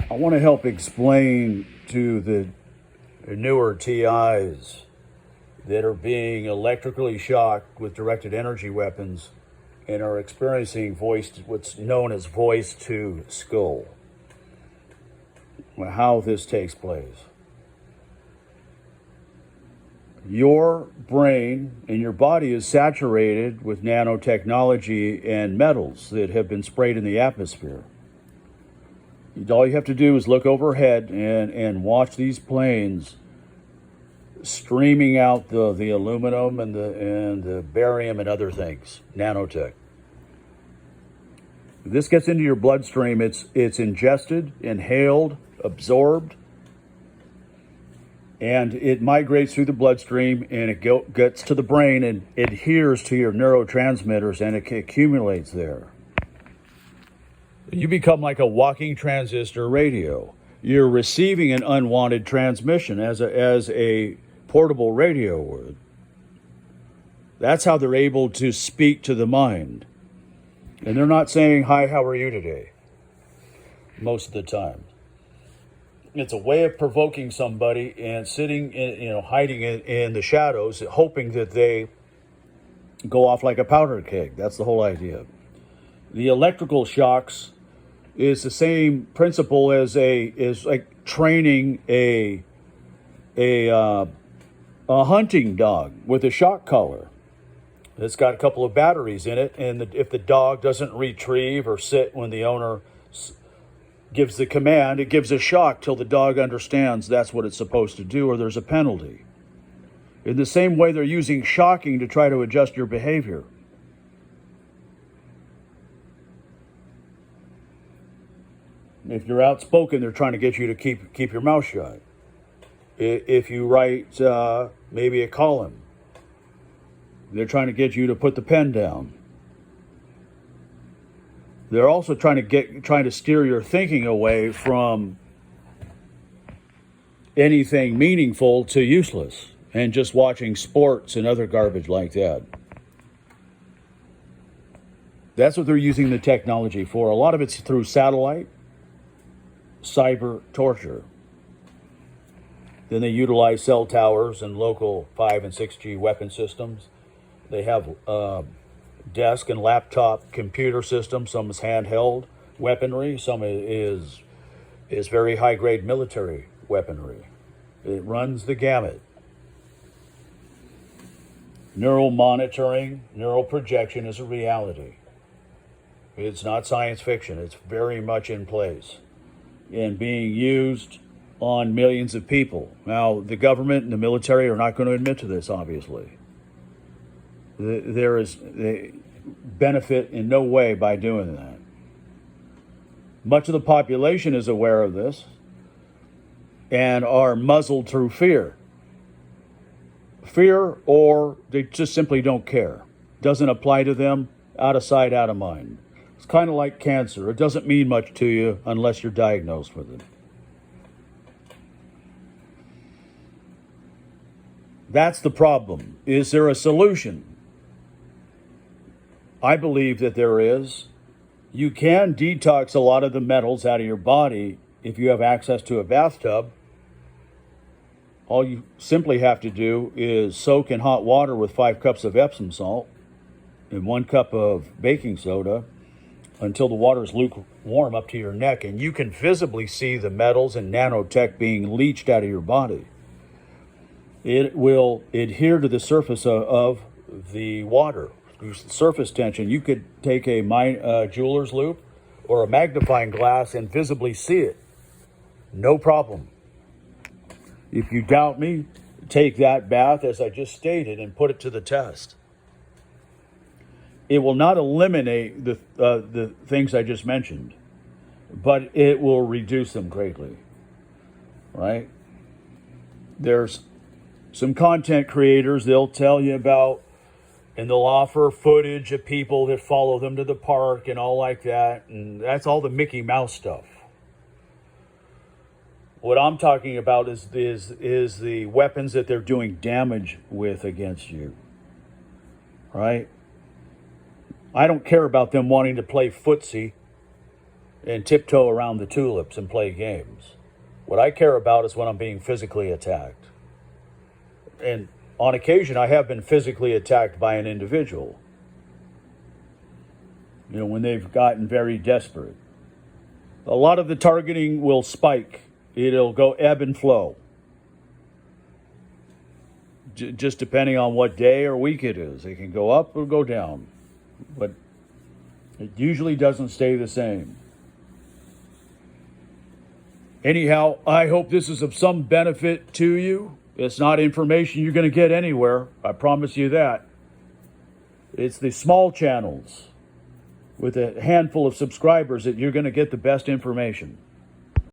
I want to help explain to the newer TIs that are being electrically shocked with directed energy weapons and are experiencing what's known as voice to skull, how this takes place. Your brain and your body is saturated with nanotechnology and metals that have been sprayed in the atmosphere. All you have to do is look overhead and watch these planes streaming out the aluminum and the barium and other things, nanotech. If this gets into your bloodstream, it's ingested, inhaled, absorbed, and it migrates through the bloodstream and it gets to the brain and adheres to your neurotransmitters and it accumulates there. You become like a walking transistor radio. You're receiving an unwanted transmission as a portable radio would. That's how they're able to speak to the mind. And they're not saying, "Hi, how are you today?" most of the time. It's a way of provoking somebody and hiding in the shadows, hoping that they go off like a powder keg. That's the whole idea. The electrical shocks is the same principle as like training a hunting dog with a shock collar. It's got a couple of batteries in it, and if the dog doesn't retrieve or sit when the owner gives the command, it gives a shock till the dog understands that's what it's supposed to do, or there's a penalty. In the same way, they're using shocking to try to adjust your behavior. If you're outspoken, they're trying to get you to keep your mouth shut. If you write maybe a column, they're trying to get you to put the pen down. They're also trying to steer your thinking away from anything meaningful to useless and just watching sports and other garbage like that. That's what they're using the technology for. A lot of it's through satellite, cyber torture. Then they utilize cell towers and local 5 and 6G weapon systems. They have desk and laptop computer systems. Some is handheld weaponry. Some is very high-grade military weaponry. It runs the gamut. Neural monitoring, neural projection is a reality. It's not science fiction. It's very much in place and being used on millions of people. Now, the government and the military are not going to admit to this, obviously. There is a benefit in no way by doing that. Much of the population is aware of this and are muzzled through fear. Fear, or they just simply don't care. Doesn't apply to them, out of sight, out of mind. It's kind of like cancer. It doesn't mean much to you unless you're diagnosed with it. That's the problem. Is there a solution? I believe that there is. You can detox a lot of the metals out of your body if you have access to a bathtub. All you simply have to do is soak in hot water with 5 cups of Epsom salt and 1 cup of baking soda until the water is lukewarm up to your neck, and you can visibly see the metals and nanotech being leached out of your body. It will adhere to the surface of the water. Surface tension. You could take a jeweler's loupe or a magnifying glass and visibly see it. No problem. If you doubt me, take that bath as I just stated and put it to the test. It will not eliminate the things I just mentioned, but it will reduce them greatly. Right? There's some content creators, they'll tell you about, and they'll offer footage of people that follow them to the park and all like that. And that's all the Mickey Mouse stuff. What I'm talking about is the weapons that they're doing damage with against you. Right? I don't care about them wanting to play footsie and tiptoe around the tulips and play games. What I care about is when I'm being physically attacked. And on occasion, I have been physically attacked by an individual. When they've gotten very desperate. A lot of the targeting will spike. It'll go ebb and flow. Just depending on what day or week it is. It can go up or go down. But it usually doesn't stay the same. Anyhow, I hope this is of some benefit to you. It's not information you're going to get anywhere. I promise you that. It's the small channels with a handful of subscribers that you're going to get the best information.